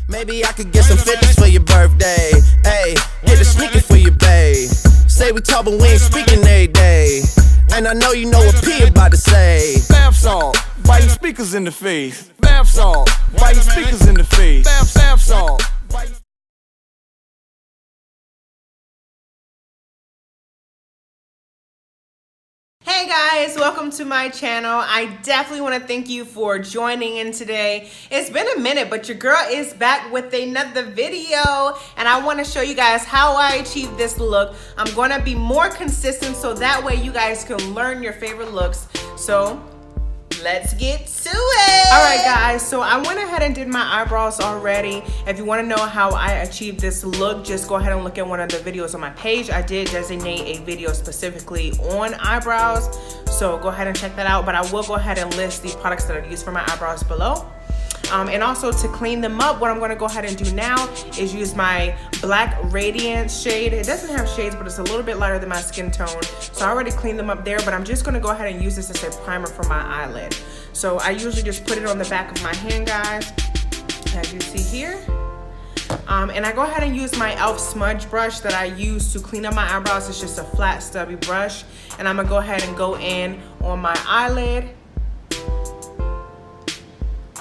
Maybe I could get some 50s for your birthday. Hey, get a sneaker for your babe. Say we talk, but we ain't speaking every day. And I know you know what P about to say. Bath salt, biting speakers in the face. Bath salt, biting speakers in the face. Bath salt. Hey guys, welcome to my channel. I definitely want to thank you for joining in today. It's been a minute, but your girl is back with another video, and I want to show you guys how I achieved this look. I'm going to be more consistent so that way you guys can learn your favorite looks. So let's get to it. All right guys, so I went ahead and did my eyebrows already. If you want to know how I achieved this look, just go ahead and look at one of the videos on my page. I did designate a video specifically on eyebrows, so go ahead and check that out. But I will go ahead and list the products that I use for my eyebrows below. And also to clean them up, what I'm going to go ahead and do now is use my black radiance shade. It doesn't have shades, but it's a little bit lighter than my skin tone, so I already cleaned them up there, but I'm just going to go ahead and use this as a primer for my eyelid. So I usually just put it on the back of my hand, guys, as you see here. And I go ahead and use my e.l.f. smudge brush that I use to clean up my eyebrows. It's just a flat stubby brush, and I'm going to go ahead and go in on my eyelid.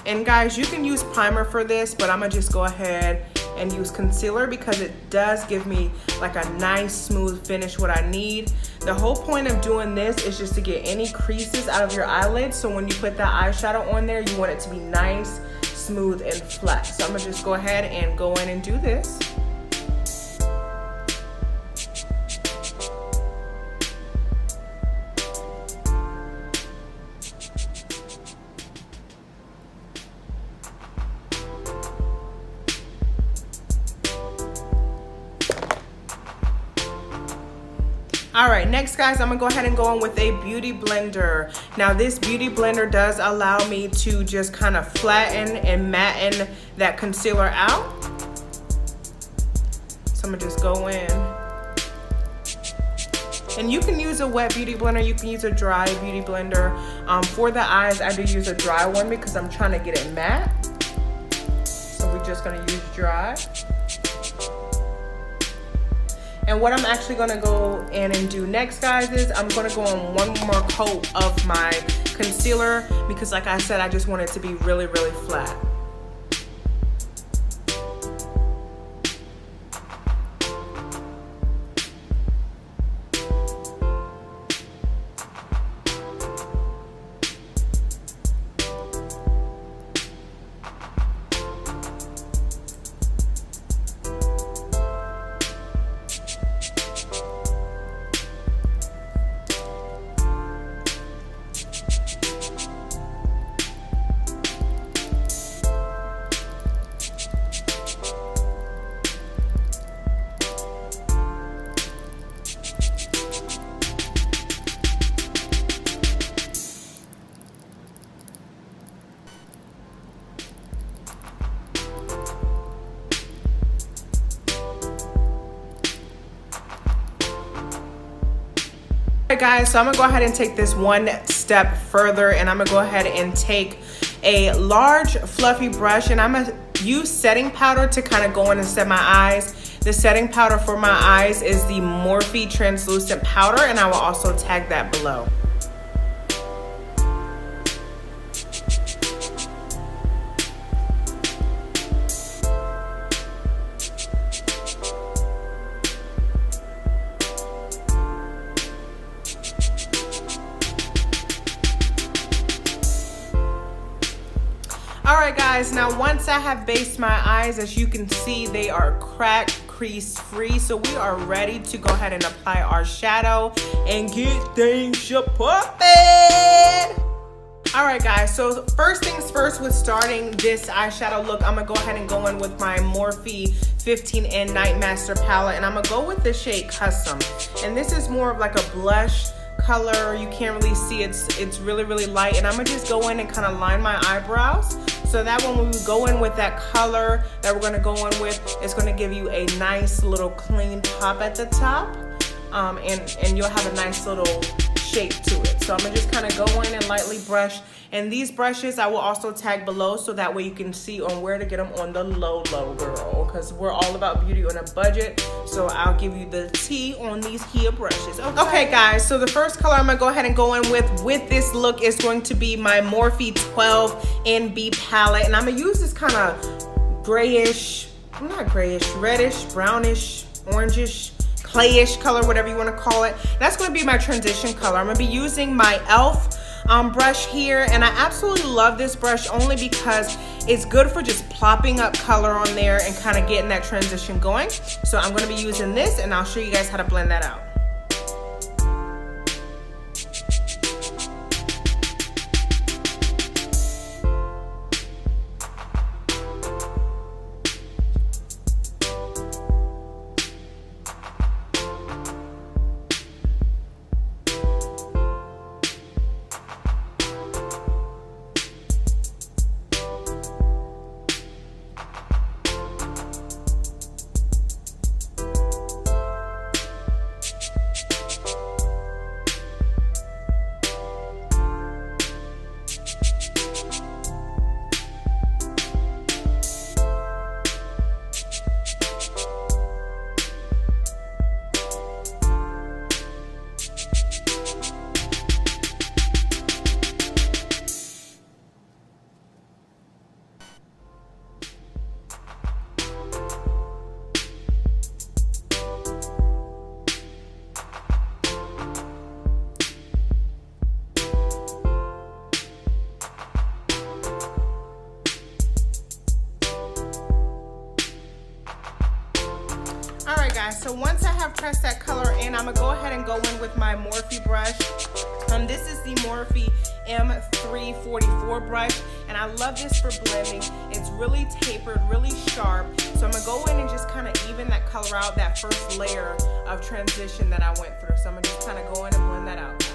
And guys, you can use primer for this, but I'm gonna just go ahead and use concealer because it does give me like a nice smooth finish, what I need. The whole point of doing this is just to get any creases out of your eyelids, so when you put that eyeshadow on there, you want it to be nice, smooth, and flat. So I'm gonna just go ahead and go in and do this. All right, next guys, I'm gonna go ahead and go in with a beauty blender. Now this beauty blender does allow me to just kind of flatten and matten that concealer out. So I'm gonna just go in. And you can use a wet beauty blender, you can use a dry beauty blender. For the eyes, I do use a dry one because I'm trying to get it matte. So we're just gonna use dry. And what I'm actually gonna go in and do next, guys, is I'm gonna go on one more coat of my concealer because like I said, I just want it to be really, really flat. Alright guys, so I'm gonna go ahead and take this one step further, and I'm gonna go ahead and take a large fluffy brush, and I'm gonna use setting powder to kind of go in and set my eyes. The setting powder for my eyes is the Morphe translucent powder, and I will also tag that below. Alright guys, now once I have based my eyes, as you can see, they are crack crease free, so we are ready to go ahead and apply our shadow and get things poppin'. Alright guys, so first things first with starting this eyeshadow look, I'm gonna go ahead and go in with my Morphe 15N Night Master palette, and I'm gonna go with the shade Custom. And this is more of like a blush color. You can't really see it's really, really light, and I'm gonna just go in and kind of line my eyebrows. So that when we go in with that color that we're gonna go in with, it's gonna give you a nice little clean pop at the top. And you'll have a nice little shape to it. So I'm gonna just kind of go in and lightly brush. And these brushes I will also tag below so that way you can see on where to get them on the low girl, because we're all about beauty on a budget. So I'll give you the tea on these here brushes. Okay guys, so the first color I'm gonna go ahead and go in with this look is going to be my Morphe 12 NB palette. And I'm gonna use this kind of grayish, not grayish, reddish, brownish, orangish, clayish color, whatever you want to call it. That's going to be my transition color. I'm going to be using my e.l.f. Brush here, and I absolutely love this brush only because it's good for just plopping up color on there and kind of getting that transition going. So I'm going to be using this, and I'll show you guys how to blend that out. Alright guys, so once I have pressed that color in, I'm going to go ahead and go in with my Morphe brush. This is the Morphe M344 brush, and I love this for blending. It's really tapered, really sharp. So I'm going to go in and just kind of even that color out, that first layer of transition that I went through. So I'm going to just kind of go in and blend that out, guys.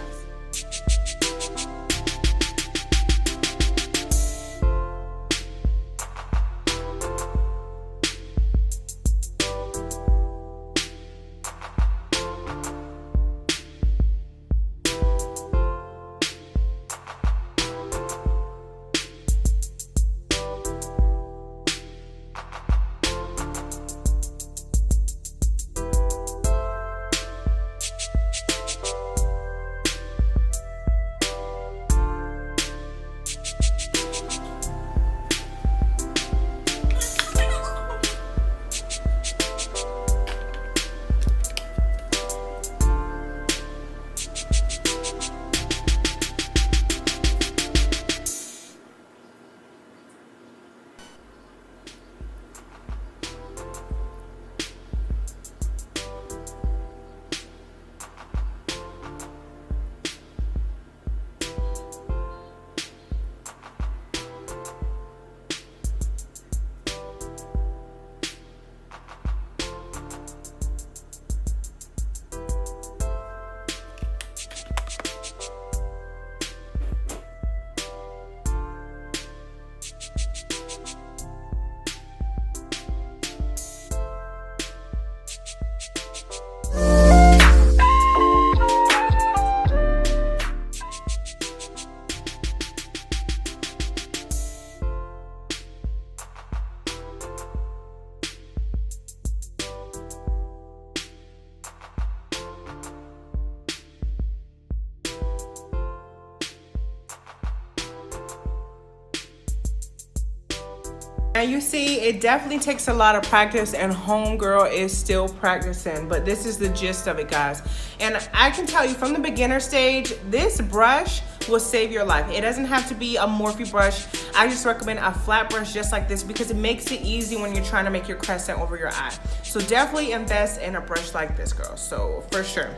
Now you see, it definitely takes a lot of practice, and homegirl is still practicing, but this is the gist of it, guys. And I can tell you from the beginner stage, this brush will save your life. It doesn't have to be a Morphe brush. I just recommend a flat brush just like this because it makes it easy when you're trying to make your crescent over your eye. So definitely invest in a brush like this, girl, so for sure.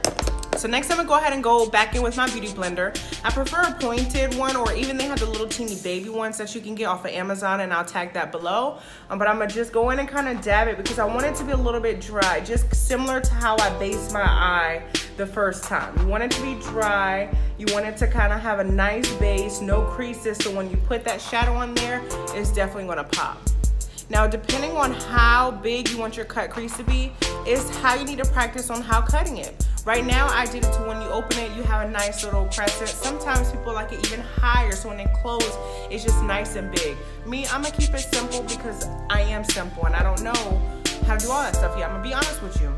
So next I'm gonna go ahead and go back in with my beauty blender. I prefer a pointed one, or even they have the little teeny baby ones that you can get off of Amazon, and I'll tag that below. But I'm gonna just go in and kind of dab it because I want it to be a little bit dry, just similar to how I based my eye the first time. You want it to be dry, you want it to kind of have a nice base, no creases, so when you put that shadow on there, it's definitely gonna pop. Now, depending on how big you want your cut crease to be, is how you need to practice on how cutting it. Right now I did it to when you open it, you have a nice little crescent. Sometimes people like it even higher, so when they close, it's just nice and big. Me, I'm gonna keep it simple because I am simple and I don't know how to do all that stuff yet. I'm gonna be honest with you.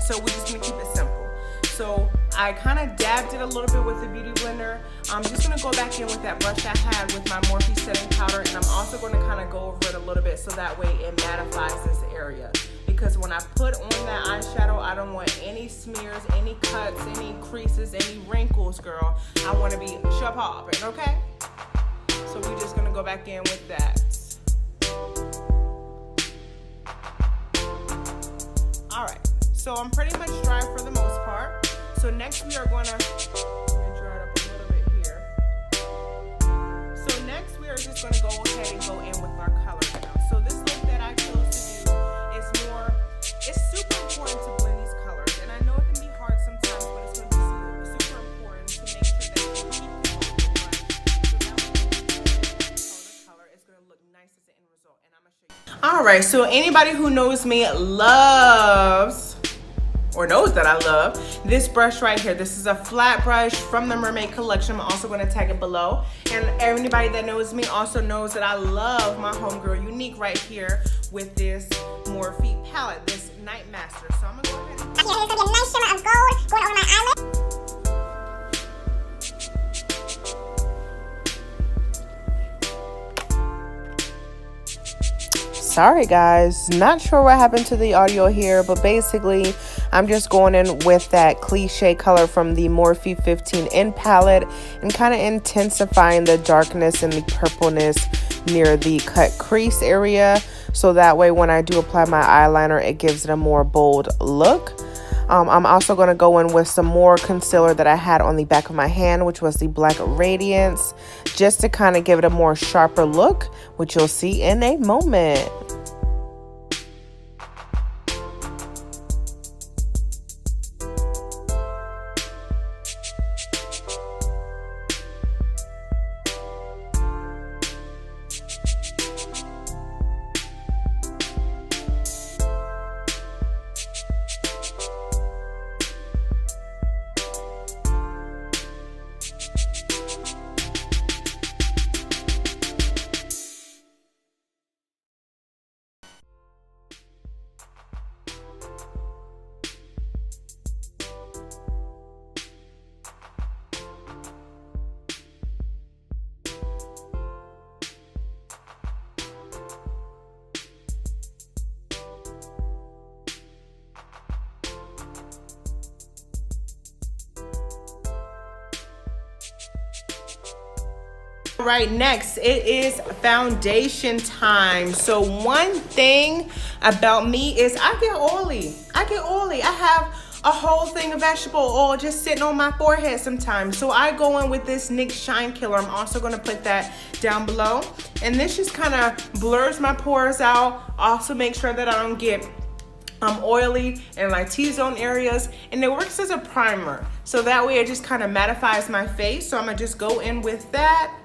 So we're just gonna keep it simple. So I kind of dabbed it a little bit with the Beauty Blender. I'm just gonna go back in with that brush I had with my Morphe setting powder, and I'm also gonna kind of go over it a little bit so that way it mattifies this area. Because when I put on that eyeshadow, I don't want any smears, any cuts, any creases, any wrinkles, girl. I want to be sharp hopping, okay? So we're just gonna go back in with that. All right, so I'm pretty much dry for the most part. So next we are gonna, let me dry it up a little bit here. So next we are just gonna go ahead and go in with our color now. So this look that I chose to do is more, it's super important to blend these colors. And I know it can be hard sometimes, but it's gonna be super important to make sure that you keep the color. It's gonna look nice as the end result. And I'm gonna show you. All right, so anybody who knows me loves, or knows that I love, this brush right here. This is a flat brush from the Mermaid collection. I'm also gonna tag it below. And anybody that knows me also knows that I love my homegirl Unique right here with this Morphe palette, this Night Master. So I'm gonna go ahead and... Here's gonna be a nice shimmer of gold going over my eyelid. Sorry guys, not sure what happened to the audio here, but basically I'm just going in with that cliche color from the Morphe 15 in palette and kind of intensifying the darkness and the purpleness near the cut crease area, so that way when I do apply my eyeliner it gives it a more bold look. I'm also going to go in with some more concealer that I had on the back of my hand, which was the black Radiance, just to kind of give it a more sharper look, which you'll see in a moment. Right, next it is foundation time. So one thing about me is I get oily. I have a whole thing of vegetable oil just sitting on my forehead sometimes. So I go in with this NYX Shine Killer. I'm also gonna put that down below. And this just kind of blurs my pores out. Also make sure that I don't get oily in my T-zone areas, and it works as a primer. So that way it just kind of mattifies my face. So I'm gonna just go in with that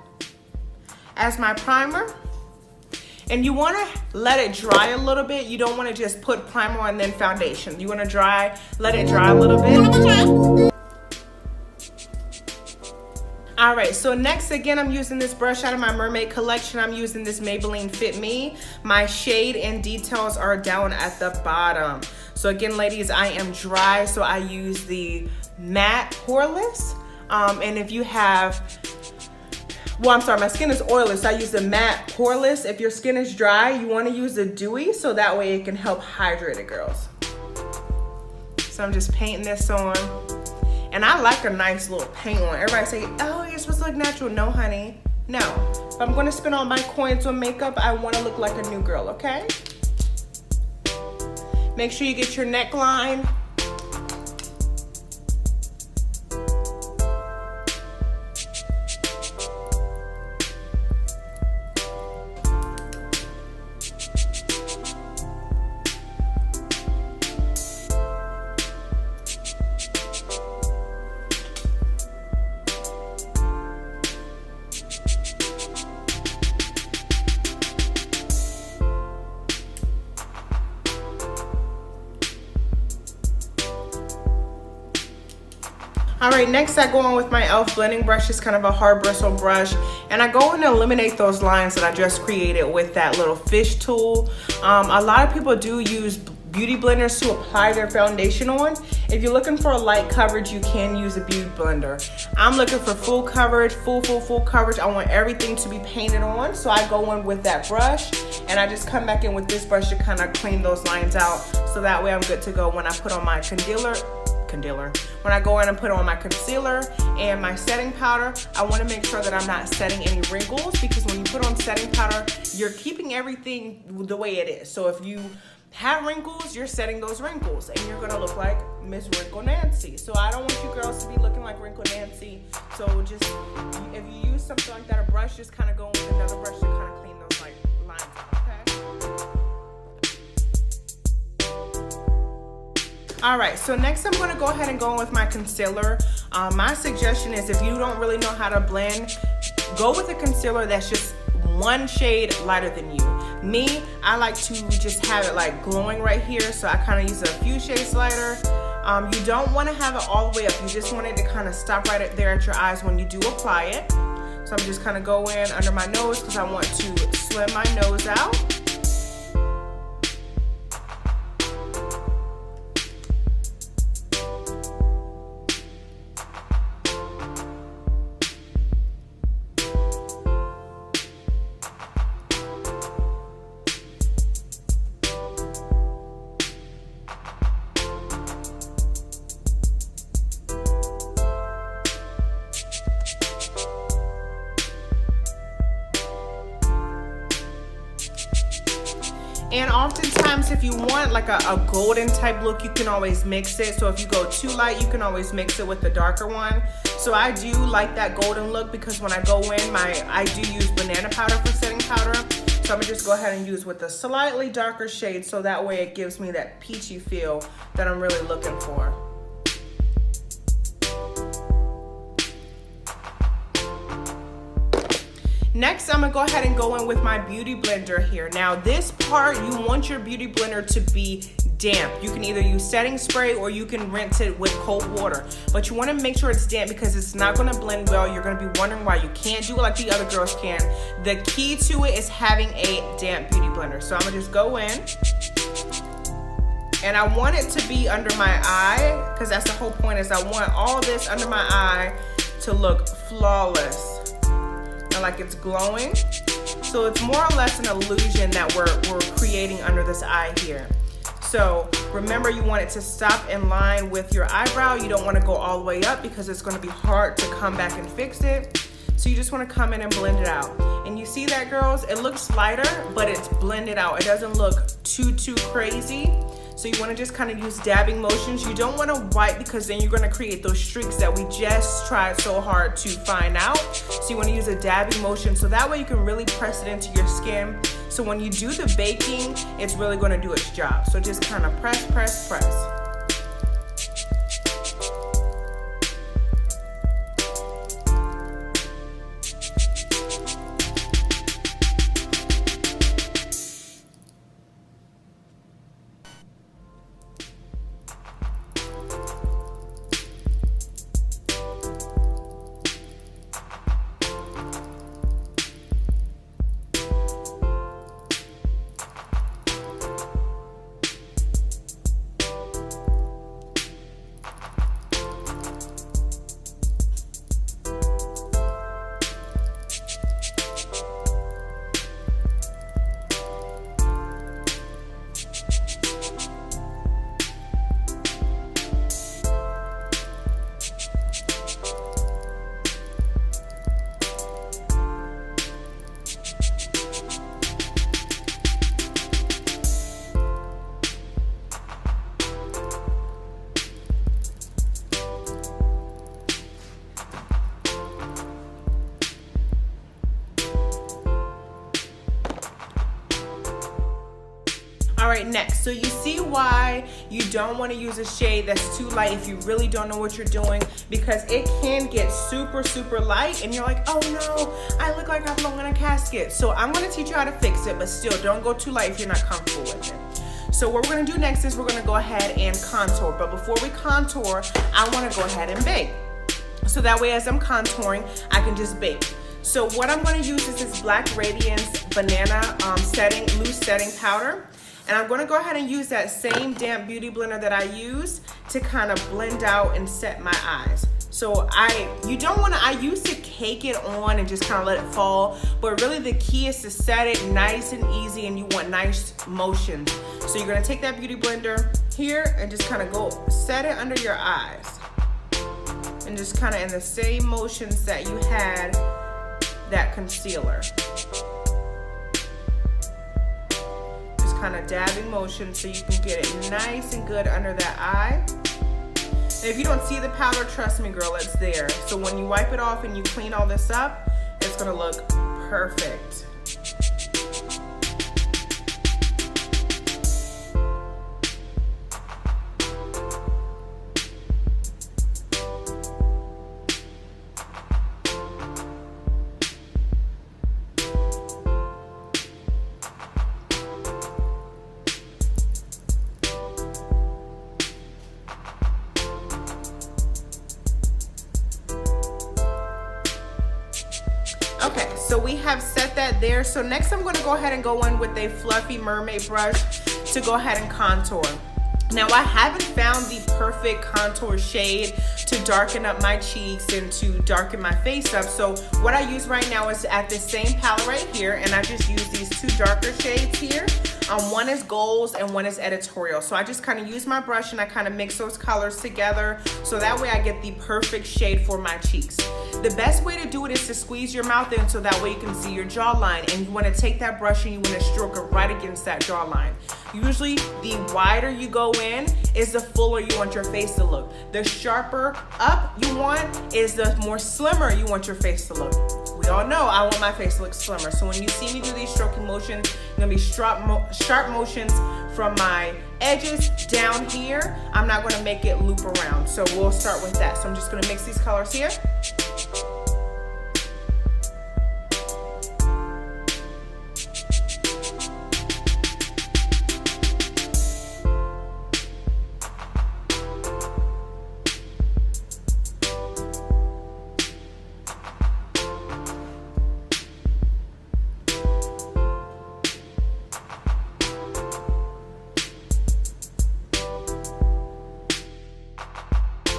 as my primer. And you want to let it dry a little bit. You don't want to just put primer and then foundation. You want to let it dry a little bit. All right, so next, again, I'm using this brush out of my Mermaid collection. I'm using this Maybelline Fit Me. My shade and details are down at the bottom. So again, ladies, I am dry, so I use the matte poreless. And if you have, well, I'm sorry, my skin is oily, so I use the matte poreless. If your skin is dry, you want to use the dewy, so that way it can help hydrate it, girls. So I'm just painting this on. And I like a nice little paint on. Everybody say, oh, you're supposed to look natural. No, honey, no. If I'm gonna spend all my coins on makeup, I wanna look like a new girl, okay? Make sure you get your neckline. All right, next I go on with my e.l.f. blending brush. It's kind of a hard bristle brush, and I go in and eliminate those lines that I just created with that little fish tool. A lot of people do use beauty blenders to apply their foundation on. If you're looking for a light coverage, you can use a beauty blender. I'm looking for full coverage, full coverage. I want everything to be painted on, so I go in with that brush, and I just come back in with this brush to kind of clean those lines out, so that way I'm good to go when I put on my concealer. When I go in and put on my concealer and my setting powder, I want to make sure that I'm not setting any wrinkles, because when you put on setting powder, you're keeping everything the way it is. So if you have wrinkles, you're setting those wrinkles, and you're gonna look like Miss Wrinkle Nancy. So I don't want you girls to be looking like Wrinkle Nancy. So just, if you use something like that, a brush, just kind of go with another brush to kind of clean those like lines out, okay? All right, so next I'm gonna go ahead and go in with my concealer. My suggestion is, if you don't really know how to blend, go with a concealer that's just one shade lighter than you. Me, I like to just have it like glowing right here, so I kind of use a few shades lighter. You don't want to have it all the way up. You just want it to kind of stop right there at your eyes when you do apply it. So I'm just kind of go in under my nose, because I want to slim my nose out. And oftentimes, if you want like a golden type look, you can always mix it. So if you go too light, you can always mix it with the darker one. So I do like that golden look, because when I go in, I do use banana powder for setting powder. So I'm gonna just go ahead and use with a slightly darker shade, so that way it gives me that peachy feel that I'm really looking for. Next, I'm gonna go ahead and go in with my beauty blender here. Now this part, you want your beauty blender to be damp. You can either use setting spray or you can rinse it with cold water. But you wanna make sure it's damp, because it's not gonna blend well. You're gonna be wondering why you can't do it like the other girls can. The key to it is having a damp beauty blender. So I'm gonna just go in. And I want it to be under my eye, because that's the whole point, is I want all this under my eye to look flawless. Like it's glowing. So it's more or less an illusion that we're creating under this eye here. So remember, you want it to stop in line with your eyebrow. You don't want to go all the way up, because it's going to be hard to come back and fix it. So you just want to come in and blend it out. And you see that, girls? It looks lighter, but it's blended out. It doesn't look too crazy. So you want to just kind of use dabbing motions. You don't want to wipe, because then you're going to create those streaks that we just tried so hard to find out. So you want to use a dabbing motion, so that way you can really press it into your skin. So when you do the baking, it's really going to do its job. So just kind of press. Alright, next, so you see why you don't want to use a shade that's too light if you really don't know what you're doing, because it can get super light and you're like, oh no, I look like I'm blowing a casket. So I'm going to teach you how to fix it, but still don't go too light if you're not comfortable with it. So what we're going to do next is we're going to go ahead and contour, but before we contour, I want to go ahead and bake. so that way as I'm contouring, I can just bake. So what I'm going to use is this Black Radiance Banana loose setting powder. And I'm going to go ahead and use that same damp beauty blender that I use to kind of blend out and set my eyes. So you don't want to, I used to cake it on and just kind of let it fall, but really the key is to set it nice and easy, and you want nice motions. So you're going to take that beauty blender here and just kind of go set it under your eyes. And just kind of in the same motions that you had that concealer. Kind of dabbing motion so you can get it nice and good under that eye. And if you don't see the powder, trust me girl, it's there. So when you wipe it off and you clean all this up, it's gonna look perfect. Okay, so we have set that there. So next I'm going to go ahead and go in with a fluffy mermaid brush to go ahead and contour. Now I haven't found the perfect contour shade to darken up my cheeks and to darken my face up. So what I use right now is at this same palette right here, and I just use these two darker shades here. One is Goals and one is Editorial. So I just kind of use my brush and I kind of mix those colors together so that way I get the perfect shade for my cheeks. The best way to do it is to squeeze your mouth in so that way you can see your jawline, and you want to take that brush and you want to stroke it right against that jawline. Usually the wider you go in is the fuller you want your face to look. The sharper up you want is the more slimmer you want your face to look. We all know I want my face to look slimmer. So when you see me do these stroking motions, it's gonna be sharp motions from my edges down here. I'm not gonna make it loop around. So we'll start with that. So I'm just gonna mix these colors here.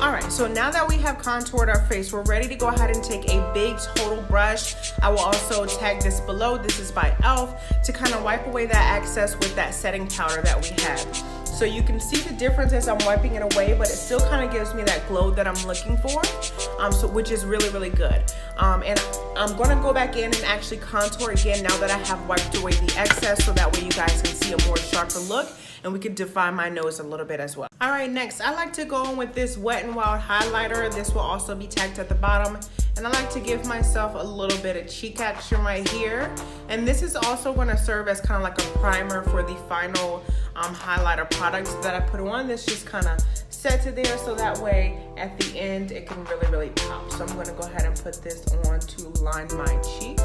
Alright, so now that we have contoured our face, we're ready to go ahead and take a big total brush. I will also tag this below. This is by e.l.f. to kind of wipe away that excess with that setting powder that we had. So you can see the difference as I'm wiping it away, but it still kind of gives me that glow that I'm looking for, which is really, really good. And I'm going to go back in and actually contour again now that I have wiped away the excess, so that way you guys can see a more sharper look and we can define my nose a little bit as well. All right, next I like to go in with this Wet n Wild highlighter. This will also be tagged at the bottom. And I like to give myself a little bit of cheek action right here. And this is also going to serve as kind of like a primer for the final highlighter products that I put on. This just kind of sets it there so that way at the end it can really, really pop. So I'm going to go ahead and put this on to line my cheeks.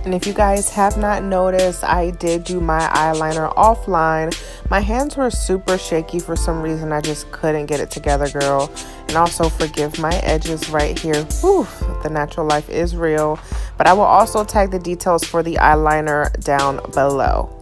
And if you guys have not noticed, I did do my eyeliner offline. My hands were super shaky for some reason. I just couldn't get it together, girl. And also forgive my edges right here. Whew, the natural life is real. But I will also tag the details for the eyeliner down below.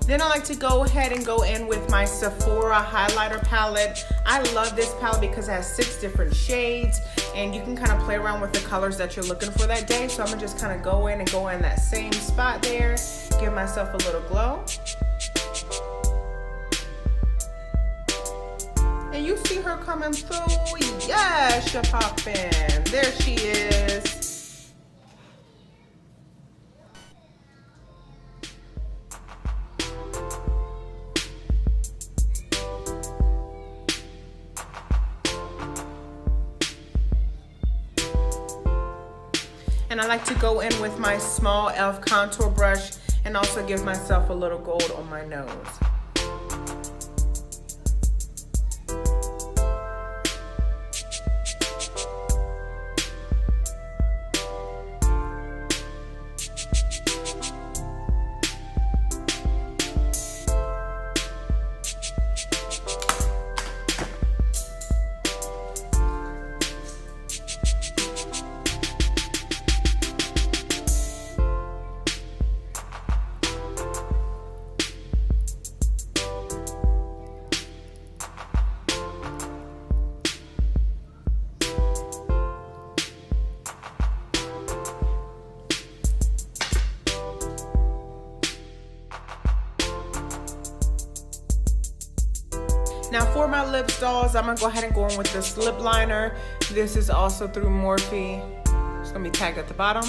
Then I like to go ahead and go in with my Sephora highlighter palette. I love this palette because it has 6 different shades and you can kind of play around with the colors that you're looking for that day. So I'm gonna just kind of go in that same spot there, give myself a little glow. And you see her coming through. Yeah, she poppin'. There she is. And I like to go in with my small e.l.f. contour brush and also give myself a little gold on my nose. Now for my lip stalls, I'm gonna go ahead and go in with this lip liner. This is also through Morphe. It's gonna be tagged at the bottom.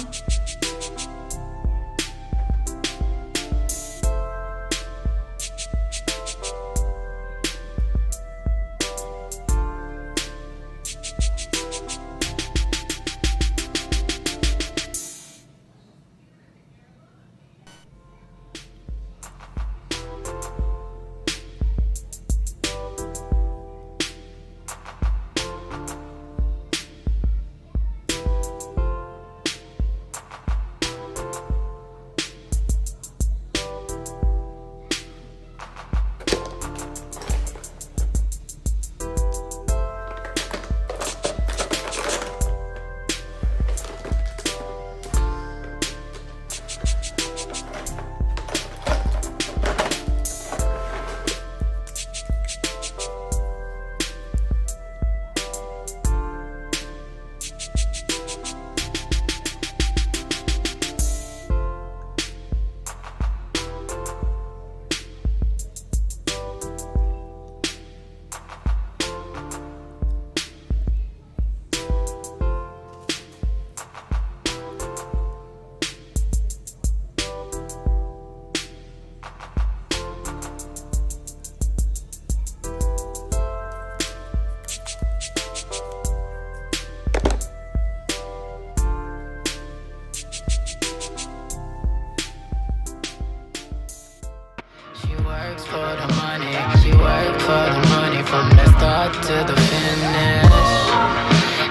For the money, she worked for the money from the start to the finish,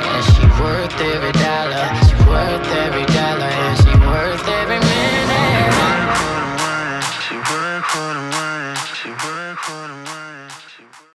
and she worth every dollar.